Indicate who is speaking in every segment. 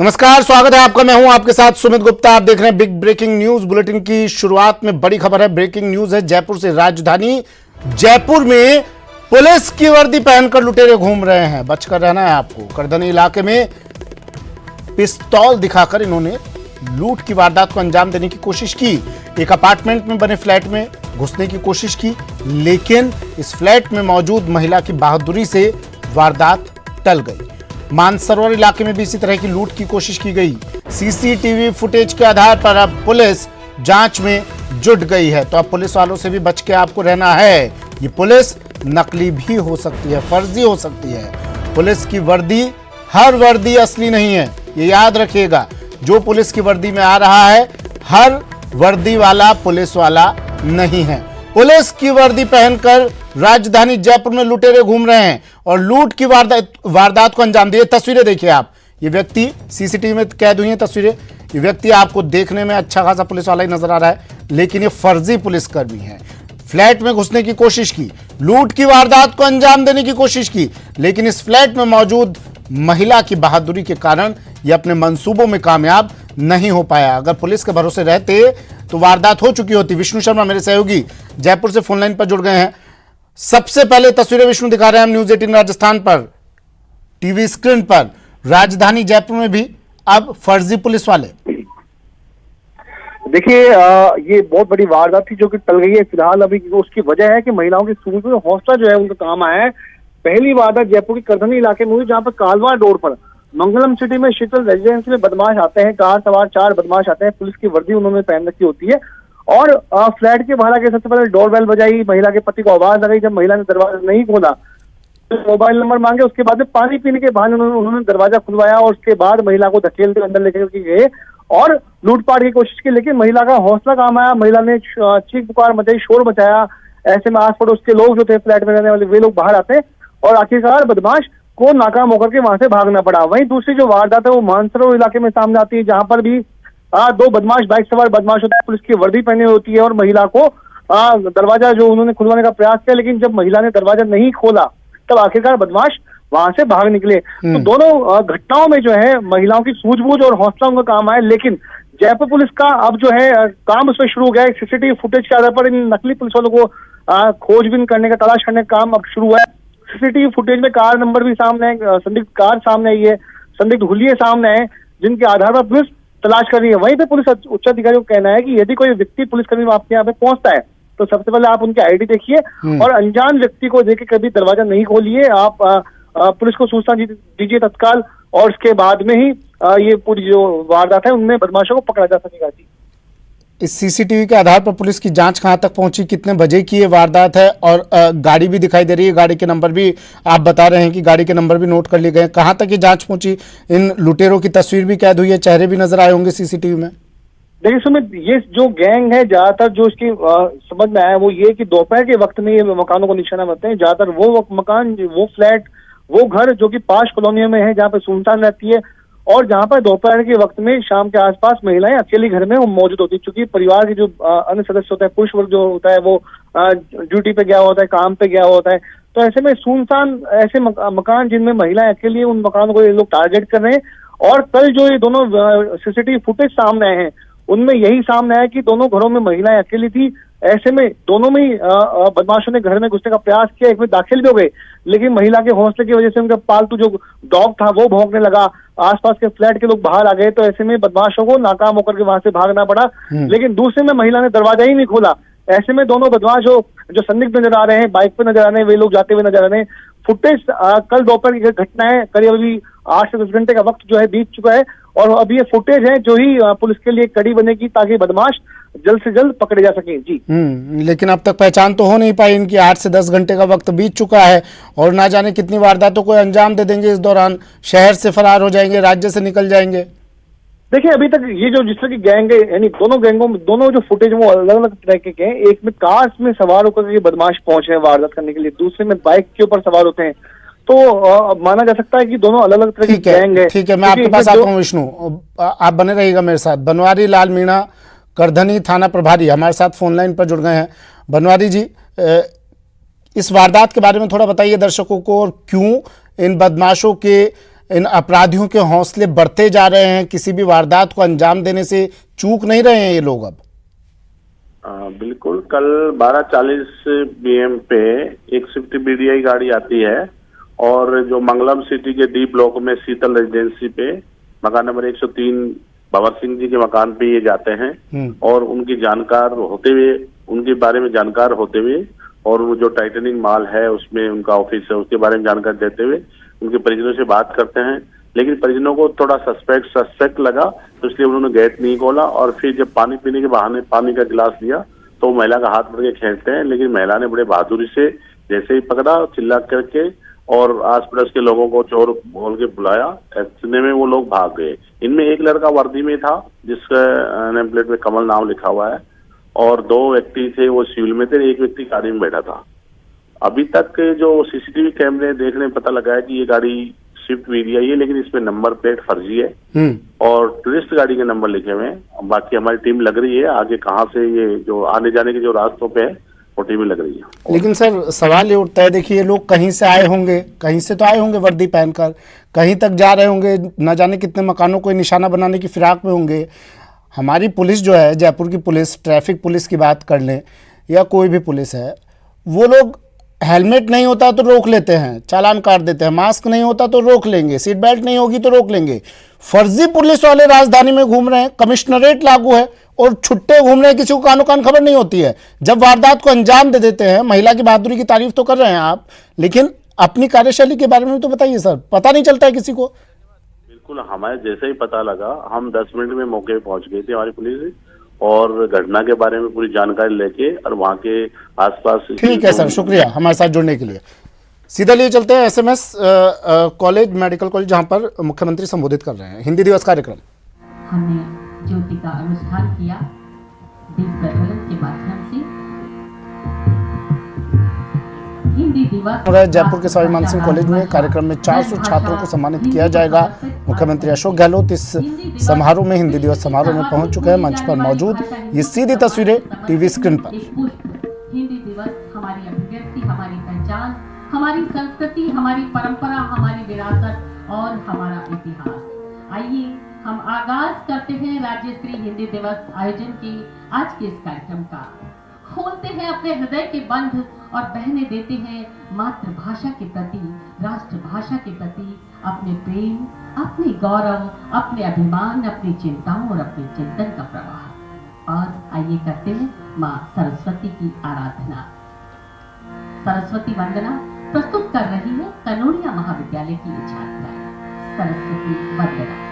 Speaker 1: नमस्कार, स्वागत है आपका। मैं हूं आपके साथ सुमित गुप्ता। आप देख रहे हैं बिग ब्रेकिंग न्यूज बुलेटिन की शुरुआत में बड़ी खबर है। ब्रेकिंग न्यूज है जयपुर से। राजधानी जयपुर में पुलिस की वर्दी पहनकर लुटेरे घूम रहे हैं। बचकर रहना है आपको। करधनी इलाके में पिस्तौल दिखाकर इन्होंने लूट की वारदात को अंजाम देने की कोशिश की। एक अपार्टमेंट में बने फ्लैट में घुसने की कोशिश की, लेकिन इस फ्लैट में मौजूद महिला की बहादुरी से वारदात टल गई। मानसरोवर इलाके में भी इसी तरह की लूट की कोशिश की गई। सीसीटीवी फुटेज के आधार पर अब पुलिस जांच में जुट गई है। तो अब पुलिस वालों से भी बच के आपको रहना है। ये पुलिस नकली भी हो सकती है, फर्जी हो सकती है। पुलिस की वर्दी, हर वर्दी असली नहीं है, ये याद रखिएगा। जो पुलिस की वर्दी में आ रहा है, हर वर्दी वाला पुलिस वाला नहीं है। पुलिस की वर्दी पहनकर राजधानी जयपुर में लुटेरे घूम रहे हैं और लूट की वारदात को अंजाम दिए। तस्वीरें देखिए आप। ये व्यक्ति सीसीटीवी में कैद हुई हैं तस्वीरें। ये व्यक्ति आपको देखने में अच्छा खासा पुलिस वाला ही नजर आ रहा है, लेकिन ये फर्जी पुलिसकर्मी है। फ्लैट में घुसने की कोशिश की, लूट की वारदात को अंजाम देने की कोशिश की, लेकिन इस फ्लैट में मौजूद महिला की बहादुरी के कारण ये अपने मंसूबों में कामयाब नहीं हो पाया। अगर पुलिस के भरोसे रहते तो वारदात हो चुकी होती। विष्णु शर्मा मेरे सहयोगी जयपुर से फोनलाइन पर जुड़ गए हैं। सबसे पहले तस्वीरें विष्णु दिखा रहे हैं हम न्यूज 18 राजस्थान पर टीवी स्क्रीन पर। राजधानी जयपुर में भी अब फर्जी पुलिस वाले।
Speaker 2: देखिए, ये बहुत बड़ी वारदात थी जो कि टल गई है फिलहाल। अभी उसकी वजह है कि महिलाओं की सूझ में हौसला जो है उनका काम आया है। पहली वारदात जयपुर के करधनी इलाके में हुई, जहां पर कालवा रोड पर मंगलम सिटी में शीतल रेजिडेंसी में बदमाश आते हैं। कार सवार 4 बदमाश आते हैं। पुलिस की वर्दी उन्होंने पहन रखी होती है और फ्लैट के बाहर आके सबसे पहले डोरबेल बजाई। महिला के पति को आवाज लगाई। जब महिला ने दरवाजा नहीं खोला तो मोबाइल नंबर मांगे। उसके बाद में पानी पीने के बहाने उन्होंने दरवाजा खुलवाया और उसके बाद महिला को धकेलते अंदर लेकर के गए और लूटपाट की कोशिश की, लेकिन महिला का हौसला काम आया। महिला ने चीख पुकार मचाई, शोर मचाया। ऐसे में आस पड़ोस के लोग जो थे, फ्लैट में रहने वाले, वे लोग बाहर आते और आखिरकार बदमाश को नाकाम होकर के वहां से भागना पड़ा। वहीं दूसरी जो वारदात है वो मानसरोवर इलाके में सामने आती है, जहां पर भी 2 बदमाश, बाइक सवार बदमाश होते हैं। पुलिस की वर्दी पहनी होती है और महिला को दरवाजा जो उन्होंने खुलवाने का प्रयास किया, लेकिन जब महिला ने दरवाजा नहीं खोला तब आखिरकार बदमाश वहां से भाग निकले। तो दोनों घटनाओं में जो है महिलाओं की सूझबूझ और हौसला उनका काम आया। लेकिन जयपुर पुलिस का अब जो है काम उसमें शुरू हो गया है। सीसीटीवी फुटेज के आधार पर इन नकली पुलिस वालों को खोजबीन करने का, तलाश करने का काम अब शुरू हुआ है। सीसीटीवी फुटेज में कार नंबर भी सामने है, संदिग्ध कार सामने आई है, संदिग्ध हुलिये सामने है, जिनके आधार पर पुलिस तलाश कर रही है। वहीं पे पुलिस उच्च अधिकारियों का कहना है कि यदि कोई व्यक्ति पुलिसकर्मी आपके यहाँ पे पहुंचता है तो सबसे पहले आप उनकी आईडी देखिए और अनजान व्यक्ति को देख के कभी दरवाजा नहीं खोलिए। आप पुलिस को सूचना दीजिए तत्काल और उसके बाद में ही ये पूरी जो वारदात है उनमें बदमाशों को पकड़ा जा सकेगा। जी,
Speaker 1: इस सीसीटीवी के आधार पर पुलिस की जांच कहां तक पहुंची? कितने बजे की ये वारदात है? और गाड़ी भी दिखाई दे रही है, गाड़ी के नंबर भी आप बता रहे हैं कि गाड़ी के नंबर भी नोट कर लिए गए। कहां तक ये जांच पहुंची? इन लुटेरों की तस्वीर भी कैद हुई है, चेहरे भी नजर आए होंगे सीसीटीवी में।
Speaker 2: देखिए सुमित, ये जो गैंग है ज्यादातर जो इसकी समझ में आया वो ये कि दोपहर के वक्त में ये मकानों को निशाना बनाते हैं। ज्यादातर वो मकान, वो फ्लैट, वो घर जो कि पाश कॉलोनियों में है, जहाँ पे सुनसान रहती है और जहां पर दोपहर के वक्त में शाम के आसपास महिलाएं अकेली घर में मौजूद होती है। क्योंकि परिवार के जो अन्य सदस्य होता है, पुरुष वर्ग जो होता है, वो ड्यूटी पे गया होता है, काम पे गया होता है। तो ऐसे में सुनसान ऐसे मकान जिनमें महिलाएं अकेली, उन मकानों को ये लोग टारगेट कर रहे हैं। और कल जो ये दोनों सीसीटीवी फुटेज सामने आए हैं उनमें यही सामने आया कि दोनों घरों में महिलाएं अकेली थी। ऐसे में दोनों में ही बदमाशों ने घर में घुसने का प्रयास किया। एक में दाखिल भी हो गए, लेकिन महिला के हौसले की वजह से उनका पालतू जो डॉग था वो भौंकने लगा। आसपास के फ्लैट के लोग बाहर आ गए, तो ऐसे में बदमाशों को नाकाम होकर के वहां से भागना पड़ा। लेकिन दूसरे में महिला ने दरवाजा ही नहीं खोला। ऐसे में दोनों बदमाश जो संदिग्ध नजर आ रहे हैं, बाइक पे नजर आ रहे हैं, वे लोग जाते हुए नजर आ रहे हैं। फुटेज कल दोपहर की घटना है, करीब अभी 8 से 10 घंटे का वक्त जो है बीत चुका है और अब ये फुटेज है जो ही पुलिस के लिए कड़ी बनेगी ताकि बदमाश जल्द से जल्द पकड़े जा सके। जी,
Speaker 1: लेकिन अब तक पहचान तो हो नहीं पाई इनकी। 8 से 10 घंटे का वक्त बीत चुका है और ना जाने कितनी वारदातों को अंजाम दे देंगे इस दौरान। शहर से फरार हो जाएंगे, राज्य से निकल जाएंगे।
Speaker 2: देखिए, अभी तक ये जो जिस तरह की गैंग है, यानी दोनों गैंगों में दोनों जो फुटेज वो अलग अलग तरह के हैं। एक में कार में सवार होकर ये बदमाश पहुंचे हैं वारदात करने के लिए, दूसरे में बाइक के ऊपर सवार होते हैं। तो माना जा सकता है कि दोनों अलग अलग तरह की गैंग है।
Speaker 1: ठीक है, मैं आपके पास आता हूँ विष्णु, आप बने रहिएगा मेरे साथ। बनवारी लाल मीणा, करधनी थाना प्रभारी, हमारे साथ फोनलाइन पर जुड़ गए हैं। बनवारी जी, इस वारदात के बारे में थोड़ा बताइए दर्शकों को, और क्यों इन बदमाशों के इन अपराधियों के हौसले बढ़ते जा रहे हैं, किसी भी वारदात को अंजाम देने से चूक नहीं रहे हैं ये लोग अब।
Speaker 3: बिल्कुल। कल 12:40 PM पे एक स्विफ्ट BDI गाड़ी आती है और जो मंगलम सिटी के डी ब्लॉक में शीतल रेजिडेंसी पे मकान नंबर 103 भंवर सिंह जी के मकान पे ये जाते हैं और उनकी जानकार होते हुए, उनके बारे में जानकार होते हुए और वो जो टाइटनिंग माल है उसमें उनका ऑफिस है उसके बारे में जानकारी देते हुए उनके परिजनों से बात करते हैं। लेकिन परिजनों को थोड़ा सस्पेक्ट लगा तो इसलिए उन्होंने गेट नहीं खोला और फिर जब पानी पीने के बहाने पानी का गिलास लिया तो महिला का हाथ पकड़ के खींचते हैं, लेकिन महिला ने बड़े बहादुरी से जैसे ही पकड़ा चिल्ला करके और आस पड़ोस के लोगों को चोर बोल के बुलाया, इतने में वो लोग भाग गए। इनमें एक लड़का वर्दी में था जिसका नेम प्लेट में कमल नाम लिखा हुआ है और 2 व्यक्ति थे वो सिविल में थे, एक व्यक्ति गाड़ी में बैठा था। अभी तक जो CCTV कैमरे देखने में पता लगा है कि ये गाड़ी स्विफ्ट BDI है, लेकिन इसमें नंबर प्लेट फर्जी है और टूरिस्ट गाड़ी के नंबर लिखे हुए हैं। बाकी हमारी टीम लग रही है आगे कहाँ से ये जो आने जाने के जो रास्तों पे है वो टीमें लग रही है।
Speaker 1: लेकिन सर सवाल ये उठता है, देखिए ये लोग कहीं से आए होंगे, कहीं से तो आए होंगे वर्दी पहनकर, कहीं तक जा रहे होंगे, न जाने कितने मकानों को निशाना बनाने की फिराक में होंगे। हमारी पुलिस जो है, जयपुर की पुलिस, ट्रैफिक पुलिस की बात कर लें या कोई भी पुलिस है, वो लोग हेलमेट नहीं होता तो रोक लेते हैं, चालान काट देते हैं, मास्क नहीं होता तो रोक लेंगे, सीट बेल्ट नहीं होगी तो रोक लेंगे। फर्जी पुलिस वाले राजधानी में घूम रहे हैं, कमिश्नरेट लागू है और छुट्टे घूम रहे हैं, किसी को कानो कान खबर नहीं होती है। जब वारदात को अंजाम दे देते हैं, महिला की बहादुरी की तारीफ तो कर रहे हैं आप, लेकिन अपनी कार्यशैली के बारे में तो बताइए सर, पता नहीं चलता है किसी को।
Speaker 3: बिल्कुल, हमारे जैसे ही पता लगा हम 10 मिनट में मौके पे पहुंच गई थी हमारी पुलिस और घटना के बारे में पूरी जानकारी लेके और वहाँ के आसपास।
Speaker 1: ठीक है सर, शुक्रिया हमारे साथ जुड़ने के लिए। सीधा लिए चलते हैं SMS कॉलेज, मेडिकल कॉलेज, जहाँ पर मुख्यमंत्री संबोधित कर रहे हैं हिंदी दिवस कार्यक्रम।
Speaker 4: हमने ज्योति का अनुष्ठान किया दीप प्रज्वलन के माध्यम से। हिंदी दिवस
Speaker 1: जयपुर के स्वामी मानसिंह कॉलेज में कार्यक्रम में 400 छात्रों को सम्मानित किया जाएगा। मुख्यमंत्री अशोक गहलोत इस समारोह में, हिंदी दिवस समारोह में पहुंच चुके हैं। मंच पर मौजूद ये सीधी तस्वीरें टीवी स्क्रीन पर।
Speaker 4: हिंदी दिवस हमारी अभिव्यक्ति, हमारी पहचान, हमारी संस्कृति, हमारी परंपरा, हमारी विरासत और हमारा इतिहास। आइए हम आगाज करते हैं राज्य स्तरीय हिंदी दिवस आयोजन के आज के इस कार्यक्रम का। खोलते हैं अपने हृदय के बंध और बहने देते हैं मातृभाषा के प्रति, राष्ट्रभाषा के प्रति अपने प्रेम, अपने गौरव, अपने अभिमान, अपनी चिंताओं और अपने चिंतन का प्रवाह। और आइए करते हैं माँ सरस्वती की आराधना। सरस्वती वंदना प्रस्तुत कर रही है कनोड़िया महाविद्यालय की छात्रा सरस्वती वंदना।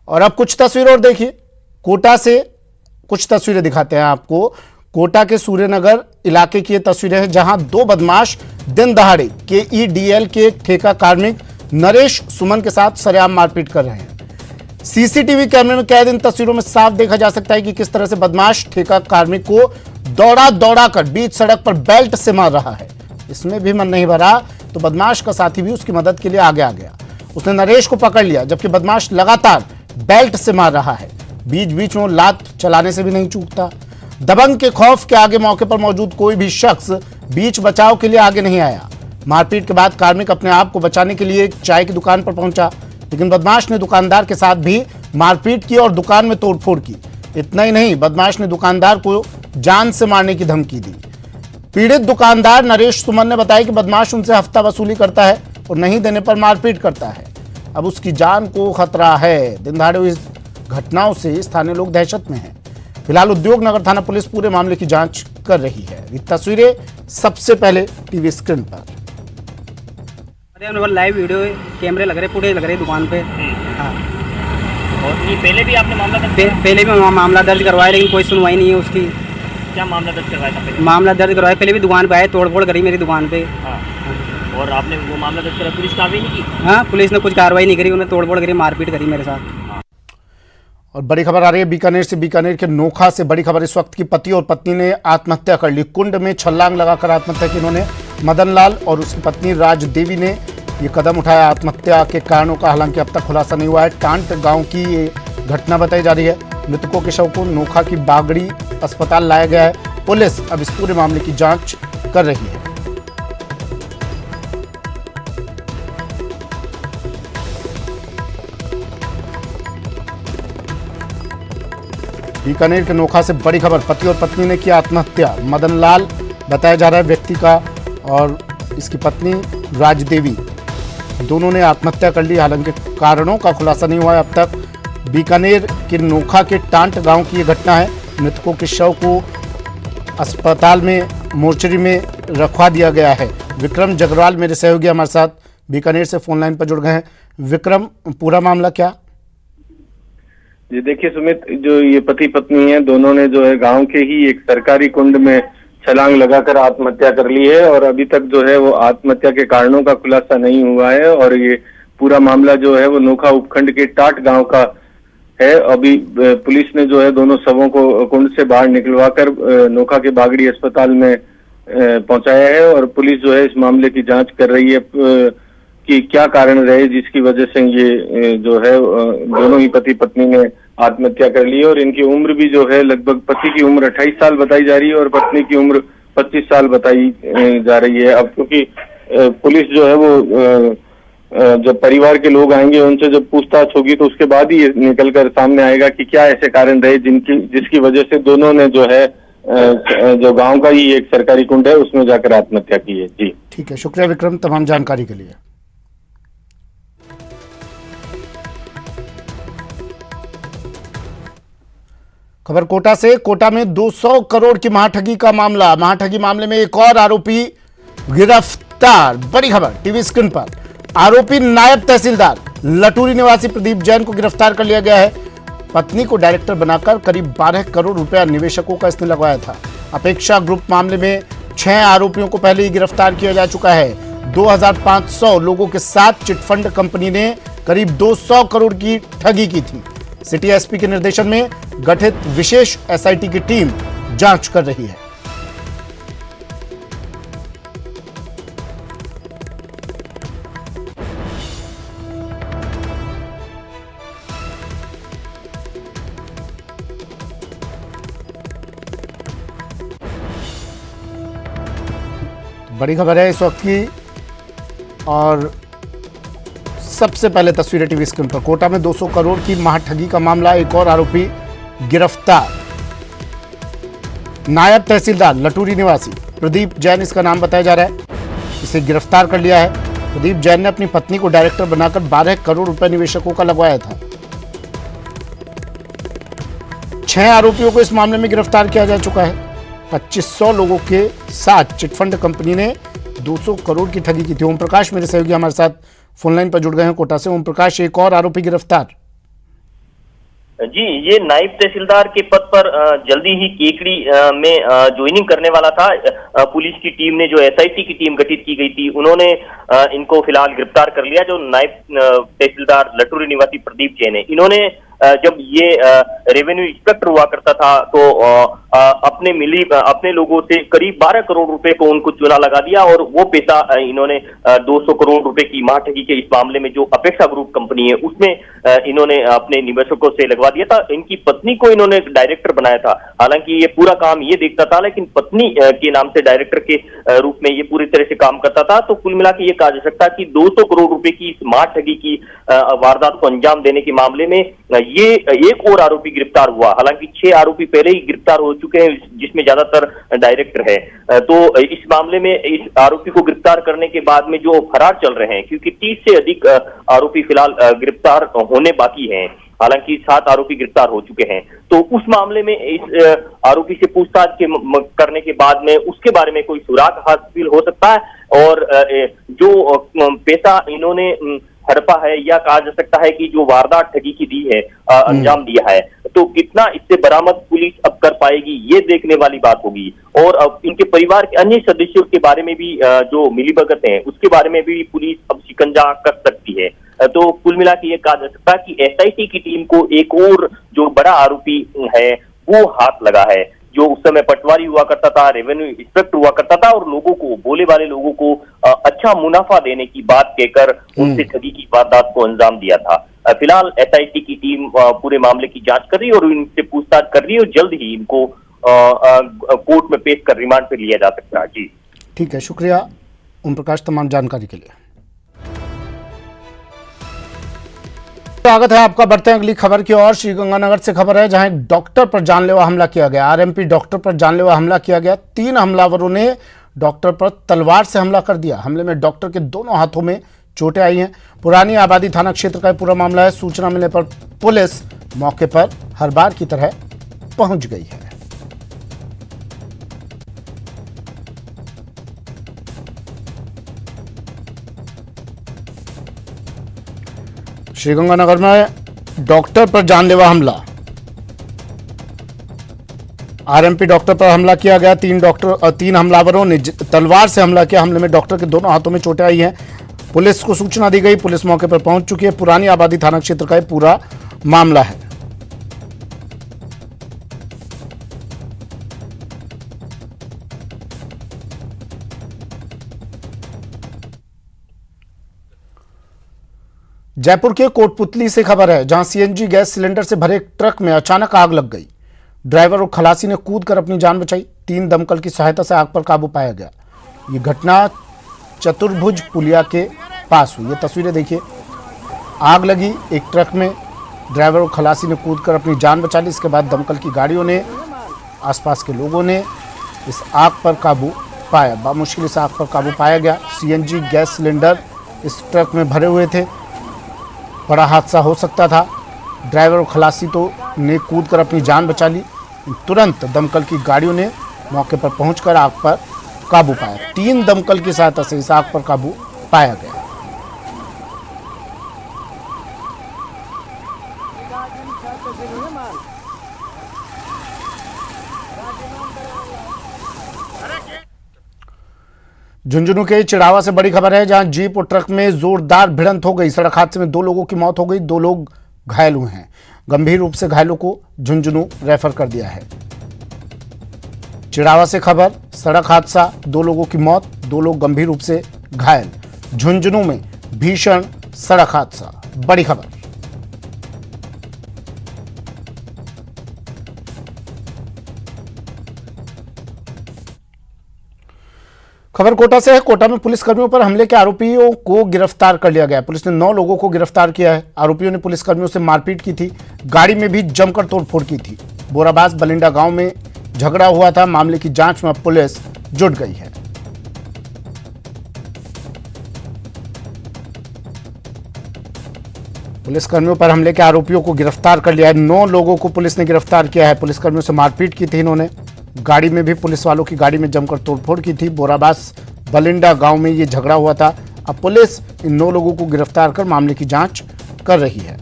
Speaker 1: और अब कुछ तस्वीरें और देखिए, कोटा से कुछ तस्वीरें दिखाते हैं आपको। कोटा के सूर्यनगर इलाके की ये तस्वीरें हैं जहां 2 बदमाश दिन दहाड़े KEDL के ठेका कार्मिक नरेश सुमन के साथ सरेआम मारपीट कर रहे हैं। CCTV कैमरे में कैद इन तस्वीरों में साफ देखा जा सकता है कि किस तरह से बदमाश ठेका कार्मिक को दौड़ा कर बीच सड़क पर बेल्ट से मार रहा है। इसमें भी मन नहीं भरा तो बदमाश का साथी भी उसकी मदद के लिए आगे आ गया। उसने नरेश को पकड़ लिया, जबकि बदमाश लगातार बेल्ट से मार रहा है। बीच बीच में लात चलाने से भी नहीं चूकता। दबंग के खौफ के आगे मौके पर मौजूद कोई भी शख्स बीच बचाव के लिए आगे नहीं आया। मारपीट के बाद कार्मिक अपने आप को बचाने के लिए एक चाय की दुकान पर पहुंचा, लेकिन बदमाश ने दुकानदार के साथ भी मारपीट की और दुकान में तोड़फोड़ की। इतना ही नहीं, बदमाश ने दुकानदार को जान से मारने की धमकी दी। पीड़ित दुकानदार नरेश सुमन ने बताया कि बदमाश उनसे हफ्ता वसूली करता है और नहीं देने पर मारपीट करता है। अब उसकी जान को खतरा है। दिन दहाड़े हुई घटनाओं से स्थानीय लोग दहशत में हैं। फिलहाल उद्योग नगर थाना पुलिस पूरे मामले की जांच कर रही है। ये तस्वीरें सबसे पहले टीवी स्क्रीन पर।
Speaker 5: लाइव वीडियो कैमरे लग रहे, पूरे लग रहे दुकान पे। हाँ।
Speaker 6: और नहीं, पहले भी आपने मामला दर्ज
Speaker 5: पहले भी मामला दर्ज करवाया, लेकिन कोई सुनवाई नहीं है उसकी।
Speaker 6: क्या मामला दर्ज करवाया था पहले?
Speaker 5: मामला दर्ज करवाया, पहले भी दुकान पे आए, तोड़फोड़ करी मेरी दुकान पे।
Speaker 6: हाँ। और आपने वो मामला दर्ज करा, पुलिस कार्रवाई नहीं की?
Speaker 5: हाँ, पुलिस ने कुछ कार्रवाई नहीं करी, उन्हें तोड़फोड़ करी, मारपीट करी मेरे साथ।
Speaker 1: और बड़ी खबर आ रही है बीकानेर से। बीकानेर के नोखा से बड़ी खबर इस वक्त की पति और पत्नी ने आत्महत्या कर ली। कुंड में छलांग लगाकर आत्महत्या की इन्होंने। मदन लाल और उसकी पत्नी राज देवी ने ये कदम उठाया। आत्महत्या के कारणों का हालांकि अब तक खुलासा नहीं हुआ है। टांट गांव की ये घटना बताई जा रही है। मृतकों के शव को नोखा की बागड़ी अस्पताल लाया गया है। पुलिस अब इस पूरे मामले की जांच कर रही है। बीकानेर के नोखा से बड़ी खबर, पति और पत्नी ने की आत्महत्या। मदन लाल बताया जा रहा है व्यक्ति का, और इसकी पत्नी राज देवी, दोनों ने आत्महत्या कर ली। हालांकि कारणों का खुलासा नहीं हुआ है अब तक। बीकानेर के नोखा के टांट गांव की ये घटना है। मृतकों के शव को अस्पताल में मोर्चरी में रखवा दिया गया है। विक्रम जगरवाल मेरे सहयोगी हमारे साथ बीकानेर से फोन लाइन पर जुड़ गए हैं। विक्रम, पूरा मामला क्या?
Speaker 7: जी देखिए सुमित, जो ये पति पत्नी है, दोनों ने जो है गांव के ही एक सरकारी कुंड में छलांग लगाकर आत्महत्या कर ली है। और अभी तक जो है वो आत्महत्या के कारणों का खुलासा नहीं हुआ है। और ये पूरा मामला जो है वो नोखा उपखंड के टाट गांव का है। अभी पुलिस ने जो है दोनों शवों को कुंड से बाहर निकलवाकर नोखा के बागड़ी अस्पताल में पहुंचाया है। और पुलिस जो है इस मामले की जांच कर रही है कि क्या कारण रहे जिसकी वजह से ये जो है दोनों ही पति पत्नी ने आत्महत्या कर ली है। और इनकी उम्र भी जो है लगभग, पति की उम्र 28 साल बताई जा रही है और पत्नी की उम्र 25 साल बताई जा रही है। अब क्योंकि पुलिस जो है वो जब परिवार के लोग आएंगे, उनसे जब पूछताछ होगी तो उसके बाद ही निकलकर सामने आएगा कि क्या ऐसे कारण रहे जिसकी वजह से दोनों ने जो है जो गांव का ही एक सरकारी कुंड है उसमें जाकर आत्महत्या की है। जी
Speaker 1: ठीक है, शुक्रिया विक्रम तमाम जानकारी के लिए। खबर कोटा से। कोटा में 200 करोड़ की महाठगी का मामला। महाठगी मामले में एक और आरोपी गिरफ्तार। बड़ी खबर टीवी स्क्रीन पर। आरोपी नायब तहसीलदार लटूरी निवासी प्रदीप जैन को गिरफ्तार कर लिया गया है। पत्नी को डायरेक्टर बनाकर करीब 12 करोड़ रुपया निवेशकों का इसने लगवाया था। अपेक्षा ग्रुप मामले में 6 आरोपियों को पहले ही गिरफ्तार किया जा चुका है। 2500 लोगों के साथ चिटफंड कंपनी ने करीब 200 करोड़ की ठगी की थी। सिटी एसपी के निर्देशन में गठित विशेष एसआईटी की टीम जांच कर रही है। बड़ी खबर है इस वक्त की, और सबसे पहले तस्वीरें टीवी स्क्रीन पर। कोटा में 200 करोड़ की महाठगी का मामला, एक और आरोपी गिरफ्तार। नायब तहसीलदार लटूरी निवासी प्रदीप जैन इसका नाम बताया जा रहा है। इसे गिरफ्तार कर लिया है। प्रदीप जैन ने अपनी पत्नी को डायरेक्टर बनाकर 12 करोड़ रुपए निवेशकों का लगवाया था। 6 आरोपियों को इस मामले में गिरफ्तार किया जा चुका है। 2500 लोगों के साथ चिटफंड कंपनी ने 200 करोड़ की ठगी की थी। ओम प्रकाश मेरे सहयोगी हमारे साथ फोन लाइन पर जुड़ गए हैं कोटा से। ओम प्रकाश, एक और आरोपी गिरफ्तार।
Speaker 6: जी, ये नायब तहसीलदार के पद पर जल्दी ही केकड़ी में ज्वाइनिंग करने वाला था। पुलिस की टीम ने, जो एसआईटी की टीम गठित की गई थी, उन्होंने इनको फिलहाल गिरफ्तार कर लिया। जो नायब तहसीलदार लटूरी निवासी प्रदीप जैन है, इन्होंने जब ये रेवेन्यू इंस्पेक्टर हुआ करता था तो अपने लोगों से करीब 12 करोड़ रुपए को उनको चूना लगा दिया और वो पैसा इन्होंने 200 करोड़ रुपए की मां ठगी के इस मामले में जो अपेक्षा ग्रुप कंपनी है उसमें इन्होंने अपने निवेशकों से लगवा दिया था। इनकी पत्नी को इन्होंने डायरेक्टर बनाया था, हालांकि ये पूरा काम ये देखता था, लेकिन पत्नी के नाम से डायरेक्टर के रूप में ये पूरी तरह से काम करता था। तो कुल मिला के ये कहा जा सकता है कि 200 करोड़ रुपए की इस मां ठगी की वारदात को अंजाम देने के मामले में ये एक और आरोपी गिरफ्तार हुआ। हालांकि 6 आरोपी पहले ही गिरफ्तार हो चुके हैं, जिसमें ज्यादातर डायरेक्टर है। तो इस मामले में इस आरोपी को गिरफ्तार करने के बाद में जो फरार चल रहे हैं, क्योंकि 30 से अधिक आरोपी फिलहाल गिरफ्तार होने बाकी हैं, हालांकि 7 आरोपी गिरफ्तार हो चुके हैं। तो उस मामले में इस आरोपी से पूछताछ करने के बाद में उसके बारे में कोई सुराग हासिल हो सकता है और जो पैसा इन्होंने हड़पा है या कहा जा सकता है कि जो वारदात ठगी की दी है, अंजाम दिया है, तो कितना इससे बरामद पुलिस अब कर पाएगी, ये देखने वाली बात होगी। और अब इनके परिवार के अन्य सदस्यों के बारे में भी जो मिलीभगत है उसके बारे में भी पुलिस अब शिकंजा कस सकती है। तो कुल मिला के ये कहा जा सकता है कि एसआईटी की टीम को एक और जो बड़ा आरोपी है वो हाथ लगा है, जो उस समय पटवारी हुआ करता था, रेवेन्यू इंस्पेक्टर हुआ करता था और लोगों को, बोले वाले लोगों को अच्छा मुनाफा देने की बात कहकर उनसे ठगी की वारदात को अंजाम दिया था। फिलहाल एसआईटी की टीम पूरे मामले की जांच कर रही है और इनसे पूछताछ कर रही है और जल्द ही इनको कोर्ट में पेश कर रिमांड पर लिया जा सकता है। जी
Speaker 1: ठीक है, शुक्रिया ओम प्रकाश तमाम जानकारी के लिए। स्वागत है आपका। बढ़ते हैं अगली खबर की ओर। श्रीगंगानगर से खबर है जहां एक डॉक्टर पर जानलेवा हमला किया गया। आरएमपी डॉक्टर पर जानलेवा हमला किया गया। 3 हमलावरों ने डॉक्टर पर तलवार से हमला कर दिया। हमले में डॉक्टर के दोनों हाथों में चोटें आई हैं। पुरानी आबादी थाना क्षेत्र का पूरा मामला है। सूचना मिलने पर पुलिस मौके पर हर बार की तरह पहुंच गई है। श्रीगंगानगर में डॉक्टर पर जानलेवा हमला। आरएमपी डॉक्टर पर हमला किया गया। 3 हमलावरों ने तलवार से हमला किया। हमले में डॉक्टर के दोनों हाथों में चोटें आई हैं। पुलिस को सूचना दी गई, पुलिस मौके पर पहुंच चुकी है। पुरानी आबादी थाना क्षेत्र का पूरा मामला है। जयपुर के कोटपुतली से खबर है जहां सीएनजी गैस सिलेंडर से भरे एक ट्रक में अचानक आग लग गई। ड्राइवर और खलासी ने कूदकर अपनी जान बचाई। 3 दमकल की सहायता से आग पर काबू पाया गया। ये घटना चतुर्भुज पुलिया के पास हुई। ये तस्वीरें देखिए, आग लगी एक ट्रक में, ड्राइवर और खलासी ने कूदकर अपनी जान बचा ली। इसके बाद दमकल की गाड़ियों ने, आसपास के लोगों ने इस आग पर काबू पाया। बामुश्किल इस आग पर काबू पाया गया। सीएनजी गैस सिलेंडर इस ट्रक में भरे हुए थे। बड़ा हादसा हो सकता था। ड्राइवर और खलासी तो ने कूदकर अपनी जान बचा ली। तुरंत दमकल की गाड़ियों ने मौके पर पहुंचकर आग पर काबू पाया। 3 दमकल की सहायता से इस आग पर काबू पाया गया। झुंझुनू के चिड़ावा से बड़ी खबर है जहां जीप और ट्रक में जोरदार भिड़ंत हो गई। सड़क हादसे में 2 लोगों की मौत हो गई, 2 लोग घायल हुए हैं। गंभीर रूप से घायलों को झुंझुनू रेफर कर दिया है। चिड़ावा से खबर, सड़क हादसा, 2 लोगों की मौत, 2 लोग गंभीर रूप से घायल। झुंझुनू में भीषण सड़क हादसा, बड़ी खबर। खबर कोटा से है। कोटा में पुलिसकर्मियों पर हमले के आरोपियों को गिरफ्तार कर लिया गया। पुलिस ने 9 लोगों को गिरफ्तार किया है। आरोपियों ने पुलिसकर्मियों से मारपीट की थी, गाड़ी में भी जमकर तोड़फोड़ की थी। बोराबास बलिंडा गांव में झगड़ा हुआ था। मामले की जांच में अब पुलिस जुट गई है। पुलिसकर्मियों पर हमले के आरोपियों को गिरफ्तार कर लिया है। 9 लोगों को पुलिस ने गिरफ्तार किया है। पुलिसकर्मियों से मारपीट की थी इन्होंने, गाड़ी में भी पुलिस वालों की गाड़ी में जमकर तोड़फोड़ की थी। बोराबास बलिंडा गांव में ये झगड़ा हुआ था। अब पुलिस इन 9 लोगों को गिरफ्तार कर मामले की जांच कर रही है।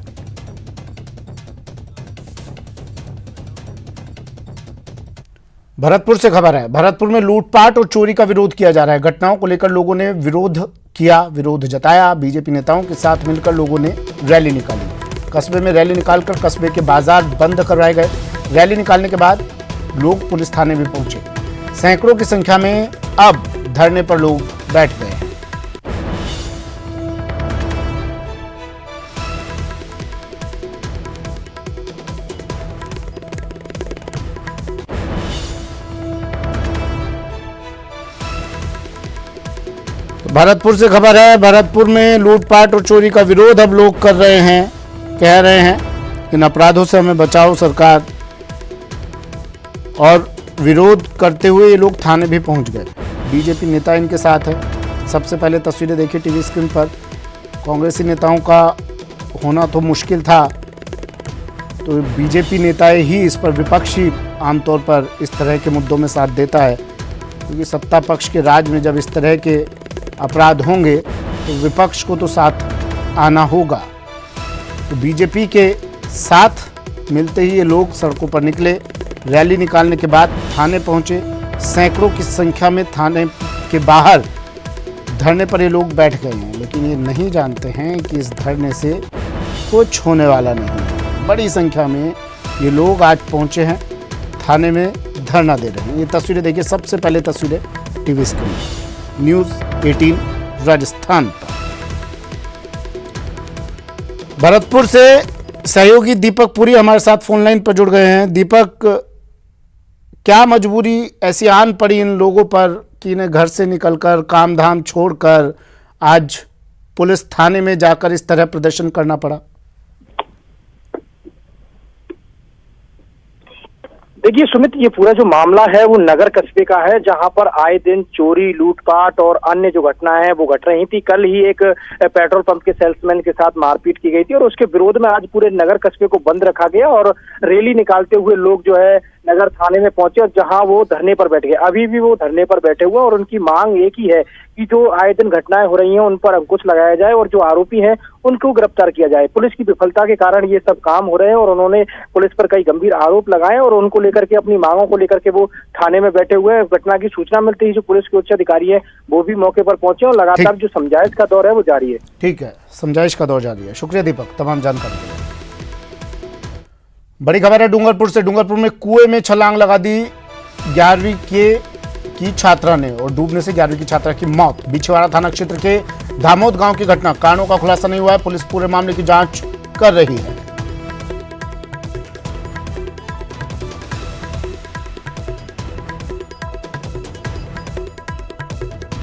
Speaker 1: भरतपुर से खबर है। भरतपुर में लूटपाट और चोरी का विरोध किया जा रहा है। घटनाओं को लेकर लोगों ने विरोध जताया। बीजेपी नेताओं के साथ मिलकर लोगों ने रैली निकाली। कस्बे में रैली निकालकर कस्बे के बाजार बंद करवाए गए। रैली निकालने के बाद लोग पुलिस थाने भी पहुंचे। सैकड़ों की संख्या में अब धरने पर लोग बैठ गए हैं। भरतपुर से खबर है। भरतपुर में लूटपाट और चोरी का विरोध अब लोग कर रहे हैं, कह रहे हैं इन अपराधों से हमें बचाओ सरकार, और विरोध करते हुए ये लोग थाने भी पहुंच गए। बीजेपी नेता इनके साथ है। सबसे पहले तस्वीरें देखी टीवी स्क्रीन पर। कांग्रेसी नेताओं का होना तो मुश्किल था, तो बीजेपी नेताएं ही इस पर, विपक्षी आमतौर पर इस तरह के मुद्दों में साथ देता है, क्योंकि सत्ता पक्ष के राज में जब इस तरह के अपराध होंगे तो विपक्ष को तो साथ आना होगा। तो बीजेपी के साथ मिलते ही ये लोग सड़कों पर निकले। रैली निकालने के बाद थाने पहुंचे। सैकड़ों की संख्या में थाने के बाहर धरने पर ये लोग बैठ गए हैं, लेकिन ये नहीं जानते हैं कि इस धरने से कुछ होने वाला नहीं है। बड़ी संख्या में ये लोग आज पहुंचे हैं, थाने में धरना दे रहे हैं। ये तस्वीरें देखिए, सबसे पहले तस्वीरें टीवी स्क्रीन, न्यूज़ 18 राजस्थान पर। भरतपुर से सहयोगी दीपक पुरी हमारे साथ फोन लाइन पर जुड़ गए हैं। दीपक, क्या मजबूरी ऐसी आन पड़ी इन लोगों पर कि इन्हें घर से निकलकर, काम धाम छोड़कर आज पुलिस थाने में जाकर इस तरह प्रदर्शन करना पड़ा?
Speaker 2: देखिए सुमित, ये पूरा जो मामला है वो नगर कस्बे का है, जहां पर आए दिन चोरी, लूटपाट और अन्य जो घटनाएं हैं वो घट रही थी। कल ही एक पेट्रोल पंप के सेल्समैन के साथ मारपीट की गई थी और उसके विरोध में आज पूरे नगर कस्बे को बंद रखा गया और रैली निकालते हुए लोग जो है नगर थाने में पहुंचे और जहां वो धरने पर बैठ गए। अभी भी वो धरने पर बैठे हुए और उनकी मांग एक ही है कि जो आए दिन घटनाएं हो रही हैं उन पर अंकुश लगाया जाए और जो आरोपी हैं उनको गिरफ्तार किया जाए। पुलिस की विफलता के कारण ये सब काम हो रहे हैं और उन्होंने पुलिस पर कई गंभीर आरोप लगाए और उनको लेकर के, अपनी मांगों को लेकर के वो थाने में बैठे हुए हैं। घटना की सूचना मिलते ही जो पुलिस के उच्च अधिकारी है वो भी मौके पर पहुंचे और लगातार जो समझाइश का दौर है वो जारी है।
Speaker 1: ठीक है, समझाइश का दौर जारी है। शुक्रिया दीपक तमाम जानकारी के लिए। बड़ी खबर है डूंगरपुर से। डूंगरपुर में कुएं में छलांग लगा दी 11वीं की छात्रा ने और डूबने से 11वीं की छात्रा की मौत। बिछवाड़ा थाना क्षेत्र के धामोद गांव की घटना। कारणों का खुलासा नहीं हुआ है। पुलिस पूरे मामले की जांच कर रही है।